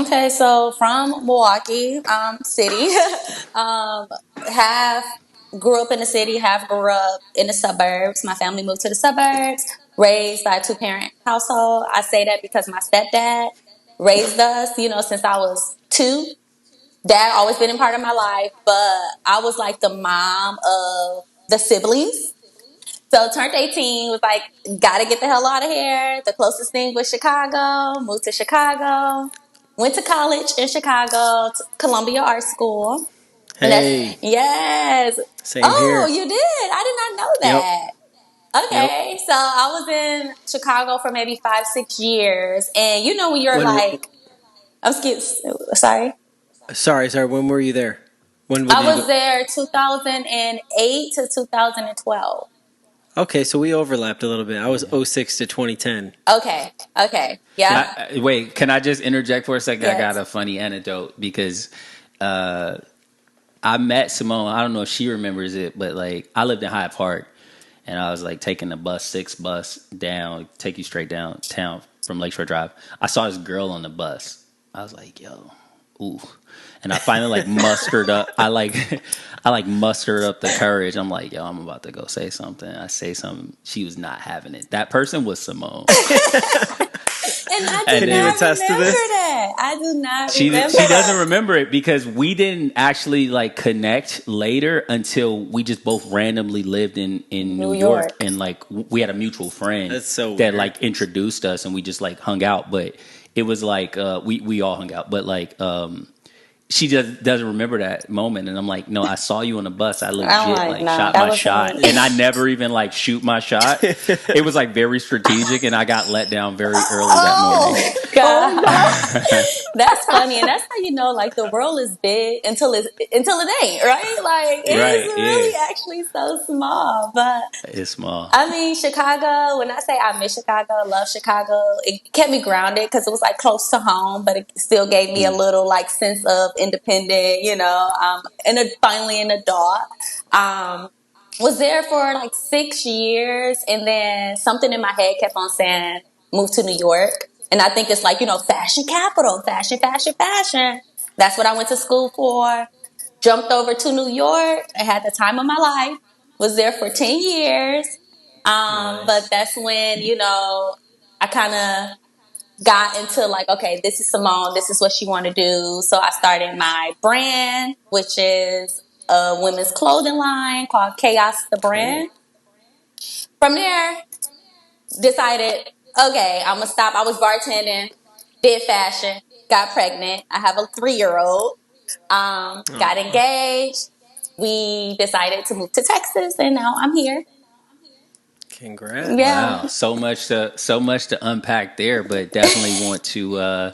Okay, so from Milwaukee City, um, half grew up in the city, half grew up in the suburbs. My family moved to the suburbs, raised by a two-parent household. I say that because my stepdad raised us, since I was two. Dad always been a part of my life, but I was like the mom of the siblings. So turned 18, was like, gotta get the hell out of here. The closest thing was Chicago, moved to Chicago, went to college in Chicago, to Columbia Art School. And that's, Hey, yes. same Oh, here. you did? I did not know Yep, that. yep. Okay, so I was in Chicago for maybe 5, 6 years. And when you're When? like, I'm scared, sorry. Sorry. When were you there? When did I you go? was there 2008 to 2012. Okay, so we overlapped a little bit. I was '06 to 2010. Okay. Yep. Wait, can I just interject for a second? I got Yes. a funny anecdote because uh, I met Simone. I don't know if she remembers it, but like I lived in Hyde Park, and I was like taking the bus, 6 bus down, take you straight downtown from Lakeshore Drive. I saw this girl on the bus. I was like, yo, ooh. And I finally like mustered up. I like mustered up the courage. I'm like, yo, I'm about to go say something. I say something. She was not having it. That person was Simone. And I do And Can you then not attest to remember this? that. I do not remember she doesn't that. remember it because we didn't actually like connect later until we just both randomly lived in New New York, York. and like we had a mutual friend That's so that weird. like introduced us, and we just like hung out. But it was like we all hung out, but like she just doesn't remember that moment. And I'm like, no, I saw you on the bus. I I'm legit like, like nah, shot that my wasn't shot, me. and I never even like shoot my shot. It was like very strategic, and I got let down very early that morning. Oh Oh no. God. That's funny. And that's how you know like the world is big until it ain't, right? Like it is Right? Yeah, really actually so small. But it's small. I mean, Chicago, when I say I miss Chicago, love Chicago, it kept me grounded because it was like close to home, but it still gave me a little like sense of independent, and finally an adult. Um, was there for like 6 years, and then something in my head kept on saying, move to New York. And I think it's like, fashion capital, fashion, fashion, fashion. That's what I went to school for. Jumped over to New York. I had the time of my life. Was there for 10 years. But Nice. that's when, I kind of got into like, okay, this is Simone. This is what she want to do. So I started my brand, which is a women's clothing line called Chaos the Cool. Brand. From there, decided, okay, I'm going to stop. I was bartending, did fashion, got pregnant. I have a 3-year-old, got Aw, engaged. We decided to move to Texas, and now I'm here. congrats. Yeah. Wow, so much to unpack there, but definitely want to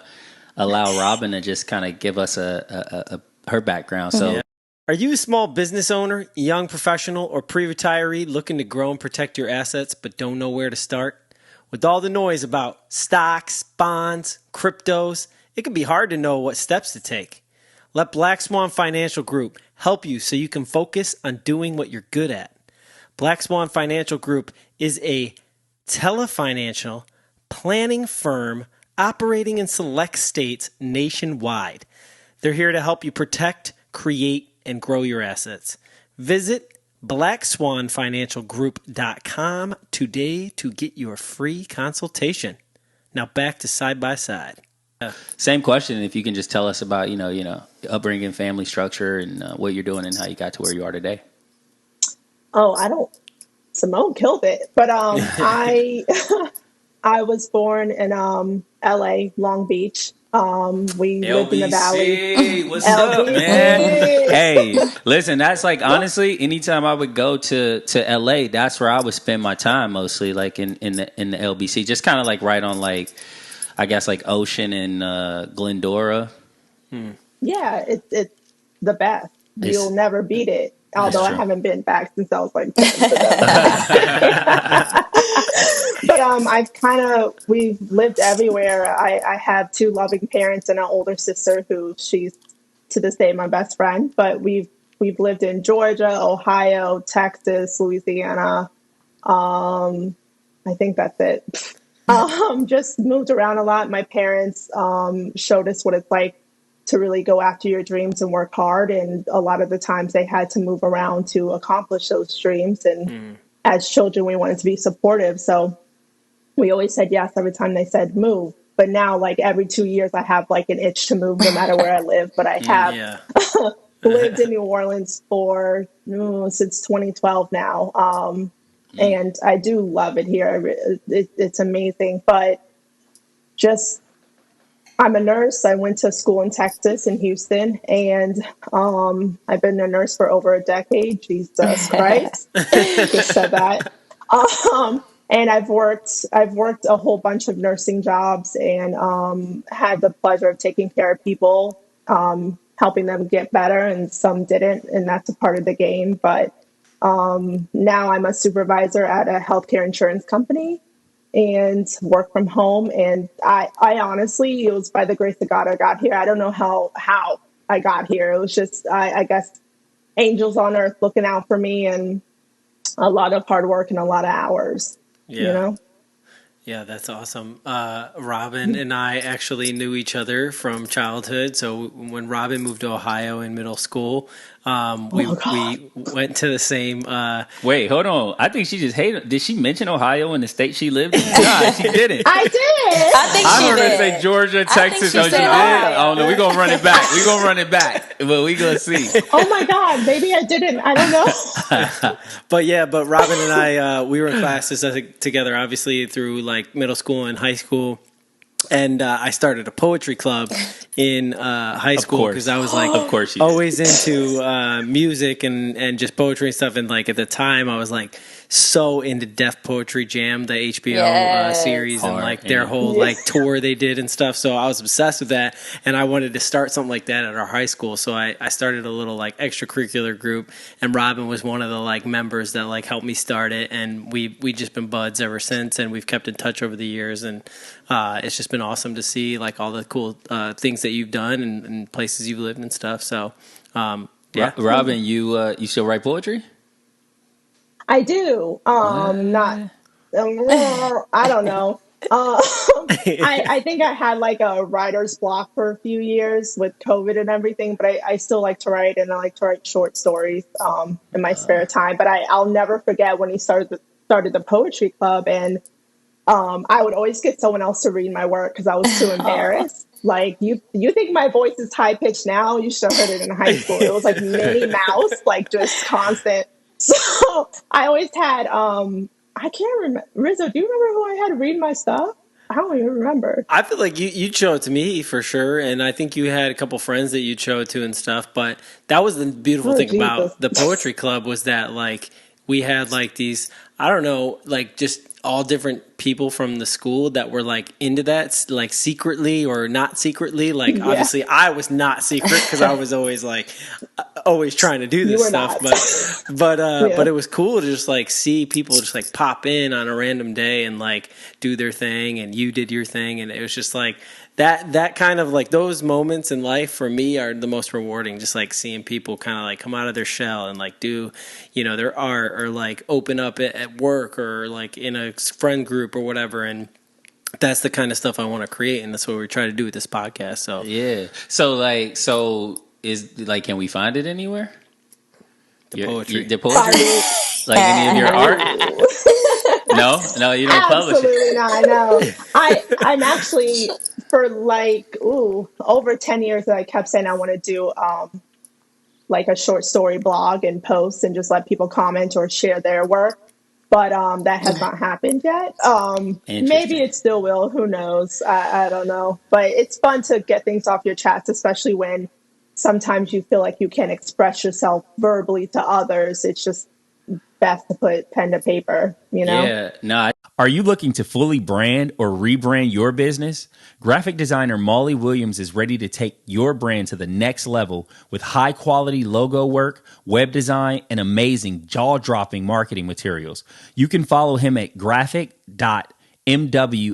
allow Robin to just kind of give us her background. Yeah. So Are you a small business owner, young professional, or pre-retiree looking to grow and protect your assets but don't know where to start? With all the noise about stocks, bonds, cryptos, it can be hard to know what steps to take. Let Black Swan Financial Group help you so you can focus on doing what you're good at. Black Swan Financial Group is a telefinancial planning firm operating in select states nationwide. They're here to help you protect, create, and grow your assets. Visit blackswanfinancialgroup.com today to get your free consultation. Now back to Side by Side. same question. If you can just tell us about upbringing, family structure, and what you're doing and how you got to where you are today. Oh, I don't. Simone killed it. But I I was born in LA, Long Beach. We lived in the valley. LBC, what's up, man? LBC. Hey, listen, that's like honestly, anytime I would go to LA, that's where I would spend my time mostly, like in the LBC, just kind of like right on like I guess like Ocean and Glendora. Yeah, it's the best. You'll It's never beat it. that's Although I true. haven't been back since I was like 10. But we've lived everywhere. I have two loving parents and an older sister who she's to this day my best friend. But we've lived in Georgia, Ohio, Texas, Louisiana. I think that's it. Just moved around a lot. My parents showed us what it's like to really go after your dreams and work hard. And a lot of the times they had to move around to accomplish those dreams. And as children, we wanted to be supportive. So we always said yes every time they said move. But now, like every 2 years, I have like an itch to move no matter where I live. But I have Yeah. lived in New Orleans for since 2012 now. And I do love it here. It's amazing. But just, I'm a nurse. I went to school in Texas, in Houston, and I've been a nurse for over a decade. Jesus Christ, just said that. And I've worked a whole bunch of nursing jobs, and had the pleasure of taking care of people, helping them get better, and some didn't, and that's a part of the game. But now I'm a supervisor at a healthcare insurance company and work from home. And I honestly, it was by the grace of God I got here. I don't know how I got here. It was just, I guess, angels on earth looking out for me, and a lot of hard work and a lot of hours, you Yeah. know? Yeah, that's awesome. Robin and I actually knew each other from childhood. So when Robin moved to Ohio in middle school, we went to the same. Wait, hold on. I think she just hated. Did she mention Ohio and the state she lived in? Nah, she didn't. I did. I think I she heard her did. say Georgia, I think Texas. she Oh, she said did? Ohio. I don't know. We're going to run it back. We're going to run it back. But we going to see. Oh my God, maybe I didn't. I don't know. But Robin and I, we were in classes together, obviously through like middle school and high school. And I started a poetry club in high school because I was like, Of course you did. always into music and just poetry and stuff. And like at the time, I was like so into Def Poetry Jam, the HBO Yes. series, and Hard, like their yeah. whole like tour they did and stuff. So I was obsessed with that, and I wanted to start something like that at our high school. So I started a little like extracurricular group, and Robin was one of the like members that like helped me start it, and we just been buds ever since, and we've kept in touch over the years, and it's just been awesome to see like all the cool things that you've done and places you've lived and stuff. So yeah. Robin, you still write poetry? I do. Not. I don't know. I think I had like a writer's block for a few years with COVID and everything, but I still like to write, and I like to write short stories in my spare time. But I'll never forget when he started the poetry club, and I would always get someone else to read my work because I was too embarrassed. Like you think my voice is high pitched now? You should have heard it in high school. It was like Minnie Mouse, like just constant. So I always had I can't remember. Rizzo, do you remember who I had read my stuff? I don't even remember. I feel like you'd show it to me for sure, and I think you had a couple friends that you'd show it to and stuff. But that was the beautiful Oh, thing Jesus. about the poetry club was that like we had like these, I don't know, like just all different people from the school that were like into that, like secretly or not secretly. Like Yeah. obviously I was not secret because I was always like always trying to do this You were stuff, not. but it was cool to just like see people just like pop in on a random day and like do their thing, and you did your thing, and it was just like that kind of like those moments in life for me are the most rewarding. Just like seeing people kind of like come out of their shell and like do, their art, or like open up at work, or like in a friend group or whatever. And that's the kind of stuff I want to create, and that's what we try to do with this podcast. So Yeah. So is like, can we find it anywhere? the poetry. The poetry? Like any of your art? No, you don't publish it. Absolutely not. No, I'm actually for like over 10 years that I kept saying I want to do like a short story blog and post and just let people comment or share their work. But that has not happened yet. Maybe it still will. Who knows? I don't know. But it's fun to get things off your chest, especially when sometimes you feel like you can't express yourself verbally to others. It's just best to put pen to paper, Yeah. No, Are you looking to fully brand or rebrand your business? Graphic designer Molly Williams is ready to take your brand to the next level with high quality logo work, web design, and amazing jaw-dropping marketing materials. You can follow him at graphic.mw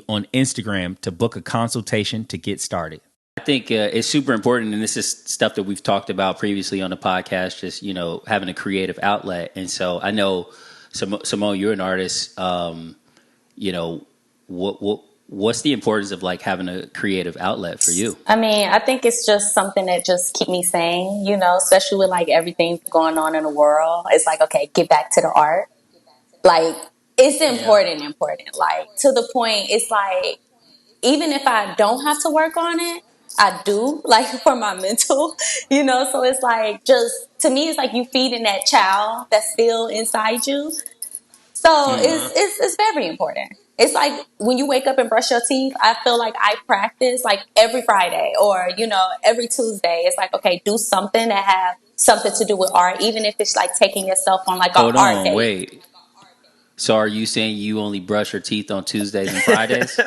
on Instagram to book a consultation to get started. I think it's super important, and this is stuff that we've talked about previously on the podcast, just, having a creative outlet. And so I know, Simone, you're an artist, what's the importance of like having a creative outlet for you? I mean, I think it's just something that just keep me sane, especially with like everything going on in the world. It's like, okay, get back to the art. Like, it's important. Like, to the point, it's like, even if I don't have to work on it, I do, like, for my mental, So it's like, just, to me, it's like you feeding that child that's still inside you. So it's very important. It's like when you wake up and brush your teeth, I feel like I practice like every Friday or, every Tuesday. It's like, okay, do something that have something to do with art, even if it's like taking yourself on like an Hold art on, date. wait. So are you saying you only brush your teeth on Tuesdays and Fridays?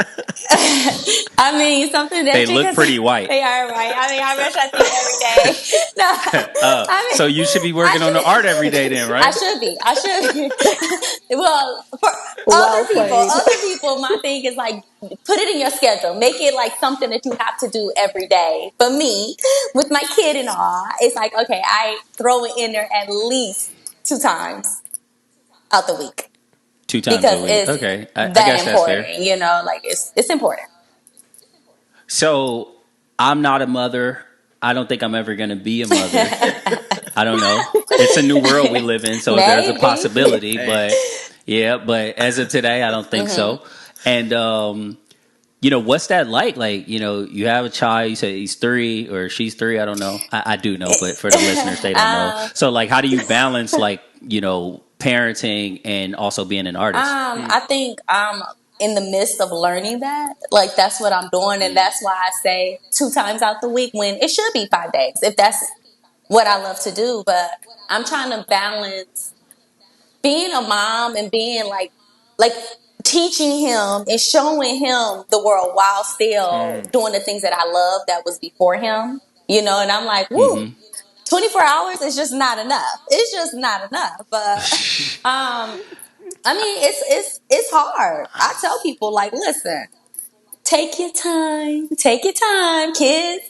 I mean, something that They you look can pretty white. They are right. I mean, I brush my teeth every day. No, I So mean, you should be working on the art every day then, I right? should be. I should be. Well, for Well played. other people, my thing is like put it in your schedule. Make it like something that you have to do every day. But me, with my kid and all, it's like, okay, I throw it in there at least 2 times out the week 2 times because a week. it's Okay, I that guess that's fair. important. Like it's important. So I'm not a mother. I don't think I'm ever going to be a mother. I don't know. It's a new world we live in, so there's a Maybe. possibility. But as of today, I don't think so. And what's that like? Like, you have a child. You say he's 3 or she's 3. I don't know. I do know, but for the listeners, they don't know. So, like, how do you balance like parenting and also being an artist? I think I'm in the midst of learning that. Like that's what I'm doing, and that's why I say 2 times out the week when it should be 5 days, if that's what I love to do. But I'm trying to balance being a mom and being like teaching him and showing him the world while still doing the things that I love that was before him. And I'm like, woo, 24 hours is just not enough. It's just not enough. But I mean, it's hard. I tell people like, listen, take your time, kids.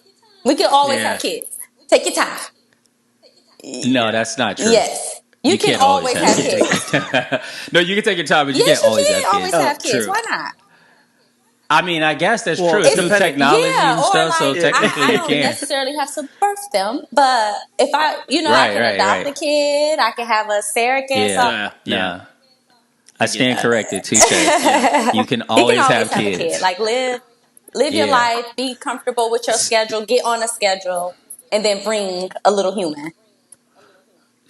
We can always have kids. Take your time. No, that's not true. Yes, you can can't always always have kids. kids. No, you can take your time, but you Yes, can't always you have can kids. always have kids. true. Why not? I mean, I guess that's Well, true. It's it's through depending- technology and or stuff, like so technically I you don't can. necessarily have to birth them, but if I, I can adopt a kid. I can have a surrogate. So Yeah. I stand corrected, Touche. You can you always can always have have a kids. kid. Like live your Yeah. life, be comfortable with your schedule, get on a schedule, and then bring a little human.